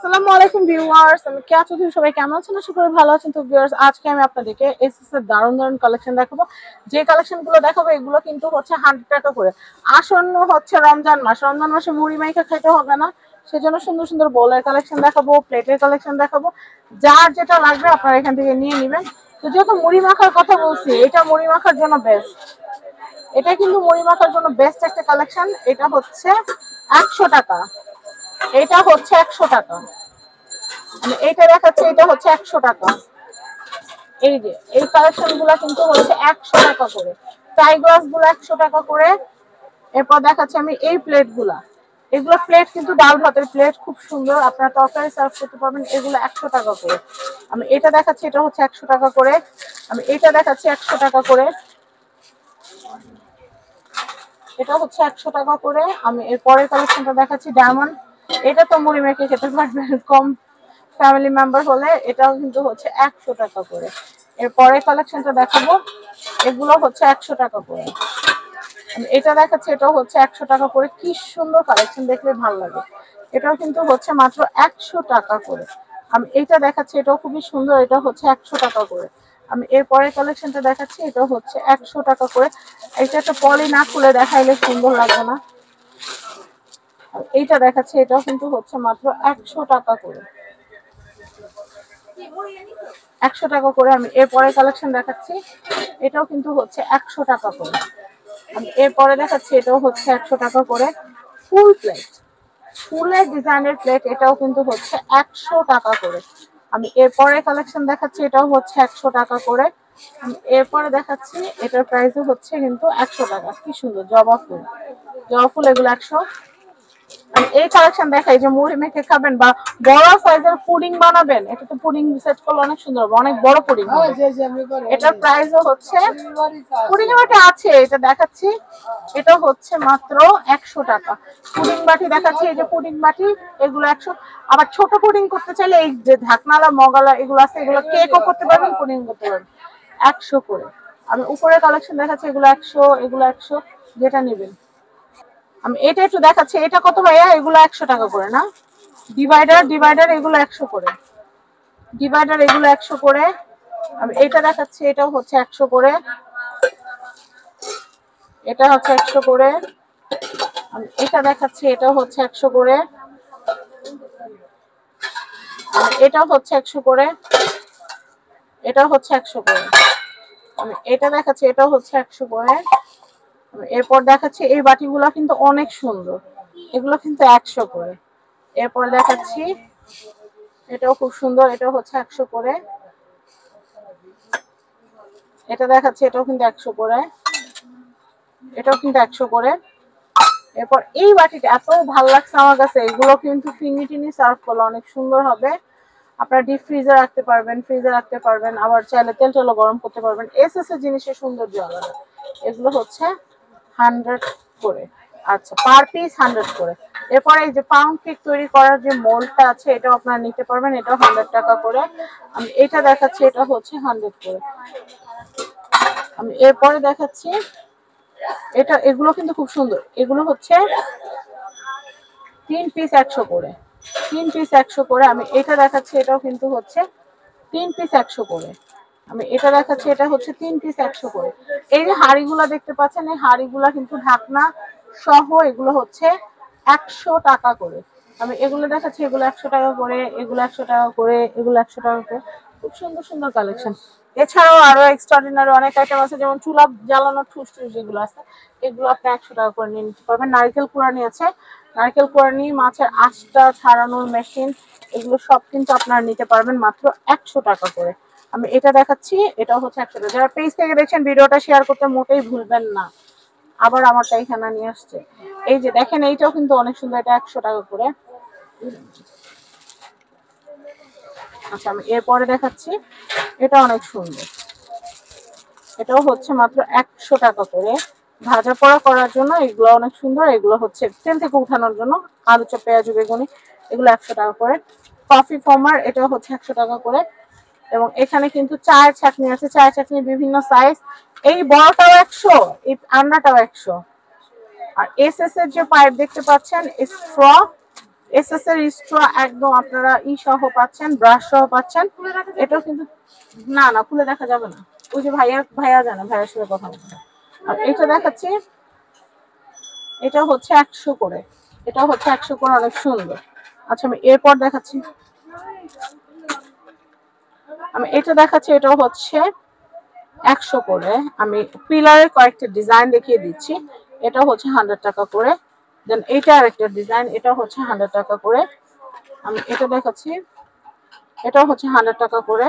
আসসালামু আলাইকুম ভিউয়ার্স, আমি কেয়া চৌধুরী। সবাই কেমন আছেন? আশা করি ভালো আছেন। তো ভিউয়ার্স, আজকে আমি আপনাদেরকে এসএস এর দারুণ দারুণ কালেকশন দেখাবো। যে কালেকশনগুলো দেখাবো এগুলো কিন্তু হচ্ছে 100 টাকা করে। আসন্ন হচ্ছে রমজান মাস, রমজান মাসে মুড়ি মাইখা খেতে হবে না, সেজন্য সুন্দর সুন্দর বোলের কালেকশন দেখাবো, প্লেটের কালেকশন দেখাবো। যার যেটা লাগবে আপনারা এখান থেকে নিয়ে নেবেন। তো যেহেতু মুড়ি মাখার কথা বলছি, এটা মুড়ি মাখার জন্য বেস্ট। এটা কিন্তু মুড়ি মাখার জন্য বেস্ট একটা কালেকশন। এটা হচ্ছে 100 টাকা। এটা হচ্ছে 100 টাকা। মানে এইটা দেখাচ্ছে, এটা হচ্ছে 100 টাকা। এই যে এই কালেকশন গুলা কিন্তু হচ্ছে 100 টাকা করে। ফ্রাই গ্লাস গুলো 100 টাকা করে। এরপর দেখাচ্ছি আমি এই প্লেট গুলা। এগুলো প্লেট কিন্তু ডাল ভাতের প্লেট, খুব সুন্দর, আপনারা তরকারি সার্ভ করতে পারবেন। এগুলো 100 টাকা করে। আমি এটা দেখাচ্ছি, এটা হচ্ছে 100 টাকা করে। আমি এটা দেখাচ্ছি 100 টাকা করে। এটা হচ্ছে 100 টাকা করে। আমি এর পরের কালেকশনটা দেখাচ্ছি ডায়মন্ড। এটা তো মুড়ি মেখে খেতে পারবেন কম ফ্যামিলি মেম্বার হলে। এটাও কিন্তু হচ্ছে 100 টাকা করে। এর পরের কালেকশনটা দেখাবো, এগুলো হচ্ছে 100 টাকা করে। আমি এটা দেখাচ্ছি, এটাও হচ্ছে 100 টাকা করে। কি সুন্দর কালেকশন, দেখলে ভালো লাগে। এটাও কিন্তু হচ্ছে মাত্র 100 টাকা করে। আমি এটা দেখাচ্ছি, এটাও খুবই সুন্দর, এটা হচ্ছে 100 টাকা করে। আমি এর পরের কালেকশনটা দেখাচ্ছি, এটা হচ্ছে 100 টাকা করে। এটা একটা পলি না খুলে দেখাইলে সুন্দর লাগবে না। এইটা দেখাচ্ছি, এটাও কিন্তু হচ্ছে মাত্র 100 টাকা করে। 100 টাকা করে। আমি এরপরে কালেকশন দেখাচ্ছি, এটাও কিন্তু হচ্ছে 100 টাকা করে। আমি এরপরে দেখাচ্ছি, এটাও হচ্ছে 100 টাকা করে। ফুল প্লেট, ফুলের ডিজাইনের প্লেট, এটাও কিন্তু হচ্ছে 100 টাকা করে। আমি এরপরে কালেকশন দেখাচ্ছি, এটাও হচ্ছে 100 টাকা করে। আমি এরপরে দেখাচ্ছি, এটার প্রাইসও হচ্ছে কিন্তু 100 টাকা। কি সুন্দর জবা ফুল, জবা ফুল, এগুলো 100। এই কালেকশন দেখাই যে মুড়ি মেখে খাবেন বা বড় সাইজের পুডিং বানাবেন। এটা তো পুডিং সেট করলে অনেক সুন্দর, অনেক বড় পুডিং হবে। এটার প্রাইসও হচ্ছে, পুডিং বাটি আছে, এটা দেখাচ্ছি, এটা হচ্ছে মাত্র 100 টাকা। পুডিং বাটি দেখাচ্ছি, এই যে পুডিং বাটি, এগুলো 100। আবার ছোট পুডিং করতে চাইলে এই যে ঢাকনালা মগালা এগুলো আছে, এগুলো কেকও করতে পারবেন, পুডিং করতে পারবেন। 100 করে। আমি উপরে কালেকশন দেখাচ্ছি, এগুলো 100, এগুলো 100, যেটা নেবেন। আমি এটা একটু দেখাচ্ছি, এটা কত ভাইয়া? এগুলো 100 টাকা করে না? ডিভাইডার, ডিভাইডার এগুলো 100 করে। ডিভাইডার এগুলো 100 করে। আমি এটা দেখাচ্ছি, এটাও হচ্ছে 100 করে। এটা হচ্ছে 100 করে। আমি এটা দেখাচ্ছি, এটাও হচ্ছে 100 করে। এটাও হচ্ছে 100 করে। এটাও হচ্ছে 100 করে। আমি এটা দেখাচ্ছি, এটাও হচ্ছে 100 করে। এরপর দেখাচ্ছি, এই বাটিগুলো কিন্তু অনেক সুন্দর, এগুলো কিন্তু 100 করে। এরপর দেখাচ্ছি, এটাও খুব সুন্দর, এটাও হচ্ছে 100 করে। এটা দেখাচ্ছি, এটাও কিন্তু 100 করে। এটাও কিন্তু 100 করে। এরপর এই বাটিটা এত ভালো লাগছে আমার কাছে, এগুলো কিন্তু ফিনি টিনি সার্ভ করলে অনেক সুন্দর হবে। আপনারা ডিপ ফ্রিজে রাখতে পারবেন, ফ্রিজে রাখতে পারবেন, আবার চাইলে তেল টেলও গরম করতে পারবেন। এসএস এর জিনিসের সৌন্দর্য আলাদা। এগুলো হচ্ছে 100 করে। আচ্ছা, পার পিস 100 করে। এরপরে এই যে পাউন্ড কেক তৈরি করার যে মোল্ডটা আছে, এটাও আপনারা নিতে পারবেন, এটাও 100 টাকা করে। আমি এটা দেখাচ্ছি, এটা হচ্ছে 100 করে। আমি এরপরে দেখাচ্ছি, এটা, এগুলো কিন্তু খুব সুন্দর, এগুলো হচ্ছে 3 পিস 100 করে। 3 পিস 100 করে। আমি এটা দেখাচ্ছি, এটাও কিন্তু হচ্ছে 3 পিস 100 করে। আমি এটা দেখাচ্ছি, এটা হচ্ছে 3 পিস 100 করে। এই যে হাঁড়িগুলো দেখতে পাচ্ছেন, এই হাঁড়িগুলো কিন্তু ঢাকনা সহ, এগুলো হচ্ছে 100 টাকা করে। আমি এগুলো দেখাচ্ছি, এগুলো 100 টাকা করে, এগুলো 100 টাকা করে, এগুলো 100 টাকা করে। খুব সুন্দর সুন্দর কালেকশন। এছাড়াও আরো এক্সট্রাঅর্ডিনারি অনেক আইটেম আছে, যেমন চুলা জ্বালানোর ঠুস যেগুলো আছে, এগুলো আপনি 100 টাকা করে নিয়ে নিতে পারবেন। নারকেল কুড়ানি আছে, নারকেল কুড়ানি, মাছের আঁশটা ছাড়ানোর মেশিন, এগুলো সব কিন্তু আপনারা নিতে পারবেন মাত্র 100 টাকা করে। আমি এটা দেখাচ্ছি, এটাও হচ্ছে 100 টাকা। যারা পেজ থেকে দেখছেন, ভিডিওটা শেয়ার করতে মোটেই ভুলবেন না। আবার আমারটা এখানে নিয়ে আসছে, এই যে দেখেন, এইটাও কিন্তু অনেক সুন্দর, এটা 100 টাকা করে। আচ্ছা, আমি এরপরে দেখাচ্ছি, এটা অনেক সুন্দর, এটাও হচ্ছে মাত্র 100 টাকা করে। ভাজা পোড়া করার জন্য এগুলো অনেক সুন্দর, এগুলো হচ্ছে তেল থেকে উঠানোর জন্য, আলু চপ, পেঁয়াজ, বেগুনি, এগুলো 100 টাকা করে। কফি ফর্মার, এটাও হচ্ছে 100 টাকা করে। এবং এখানে কিন্তু চায়ের ছাঁকনি আছে, চায়ের ছাঁকনি বিভিন্ন সাইজ, এই বড়টাও 100, এই আন্ডাটাও 100। আর এসএস এর যে পাইপ দেখতে পাচ্ছেন, স্ট্র, এসএস এর স্ট্র একদম আপনারা সহ পাচ্ছেন, ব্রাশ সহ পাচ্ছেন। এটাও কিন্তু না না খুলে দেখা যাবে না, ওই যে ভাইয়া জানে, ভাইয়ার সাথে কথা বলতে। আর এটা দেখাচ্ছি, এটা হচ্ছে 100 করে, এটা হচ্ছে 100 করে, অনেক সুন্দর। আচ্ছা আমি এরপর দেখাচ্ছি, আমি এটা দেখাচ্ছি, এটা হচ্ছে 100 করে। আমি পিলারের কয়েকটা ডিজাইন দেখিয়ে দিচ্ছি। এটা হচ্ছে 100 টাকা করে। দেন এটা আরেকটা ডিজাইন, এটা হচ্ছে 100 টাকা করে। আমি এটা দেখাচ্ছি, এটা হচ্ছে 100 টাকা করে,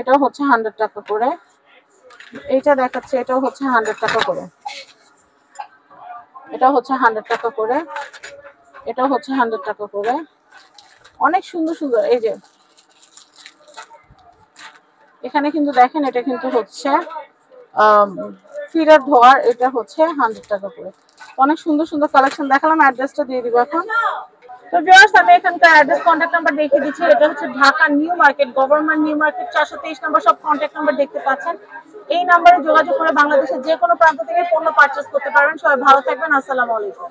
এটা হচ্ছে 100 টাকা করে। এটা দেখাচ্ছি, এটা হচ্ছে 100 টাকা করে, এটা হচ্ছে 100 টাকা করে, এটা হচ্ছে 100 টাকা করে। অনেক সুন্দর সুন্দর, এই যে এখানে কিন্তু দেখেন, এটা কিন্তু হচ্ছে ফিরার ধোয়ার, এটা হচ্ছে 100 টাকা করে। অনেক সুন্দর সুন্দর কালেকশন দেখালাম, অ্যাড্রেসটা দিয়ে দিব এখন। তো ভিউয়ার্স, আমি এখানকার অ্যাড্রেস কন্ট্যাক্ট নাম্বার দেখিয়ে দিচ্ছি। এটা হচ্ছে Dhaka new market, government new market 423 নম্বর, সব কন্ট্যাক্ট নাম্বার দেখতে পাচ্ছেন। এই নাম্বারে যোগাযোগ করে বাংলাদেশের যে কোনো প্রান্ত থেকে পণ্য পারচেজ করতে পারবেন। সবাই ভালো থাকবেন, আসসালামু আলাইকুম।